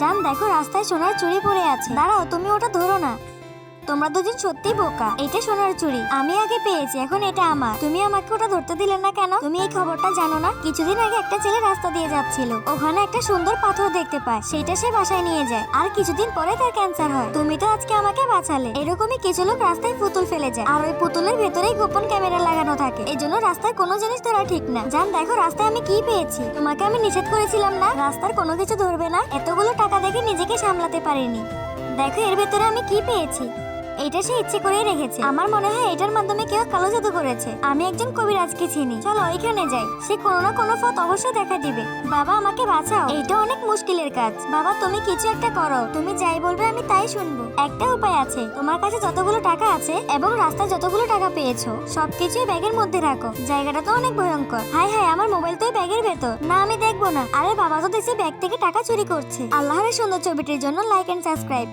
জান দেখো রাস্তায় সোনার চুড়ি পড়ে আছে, দাঁড়াও তুমি ওটা ধরো না। তোমরা দুজন সত্যি বোকা, এটা সোনার চুড়ি আমি আগে পেয়েছি, এখন এটা আমার। তুমি আমাকে ওটা ধরতে দিলে না কেন? তুমি এই খবরটা জানো না? কিছুদিন আগে একটা ছেলে রাস্তা দিয়ে যাচ্ছিল, ওখানে একটা সুন্দর পাথর দেখতে পায়, সেটা সে বাসায় নিয়ে যায়, আর কিছুদিন পরে তার ক্যান্সার হয়। তুমি তো আজকে আমাকে বাঁচালে। এরকমই কিছু লোক রাস্তায় পুতুল ফেলে যায়, আর ওই পুতুলের ভেতরেই গোপন ক্যামেরা লাগানো থাকে, এই জন্য রাস্তায় কোনো জিনিস ধরা ঠিক না। জান দেখো রাস্তায় আমি কি পেয়েছি, তোমাকে আমি নিষেধ করেছিলাম না রাস্তার কোনো কিছু ধরবে না। এতগুলো টাকা দেখে নিজেকে সামলাতে পারিনি। দেখো এর ভেতরে আমি কি পেয়েছি। এটা সে ইচ্ছে করেই রেখেছে, আমার মনে হয় এটার মাধ্যমে কেউ কালো জাদু করেছে। আমি একজন কবিরাজকে চিনি, চলো ওইখানে যাই, সে কোনো না কোনো পথ অবশ্যই দেখা দিবে। বাবা আমাকে বাঁচাও, এইটা অনেক মুশকিলের কাজ। বাবা তুমি কিছু একটা করো, তুমি যাই বলবে আমি তাই শুনবো। একটা উপায় আছে, তোমার কাছে যতগুলো টাকা আছে এবং রাস্তায় যতগুলো টাকা পেয়েছো সবকিছুই ব্যাগের মধ্যে রাখো। জায়গাটা তো অনেক ভয়ঙ্কর। হাই হাই আমার মোবাইল তো ব্যাগের ভেতর। না আমি দেখবো না। আরে বাবা তো দেখছি ব্যাগ থেকে টাকা চুরি করছে। আল্লাহর সুন্দর ছবিটির জন্য লাইক এন্ড সাবস্ক্রাইব।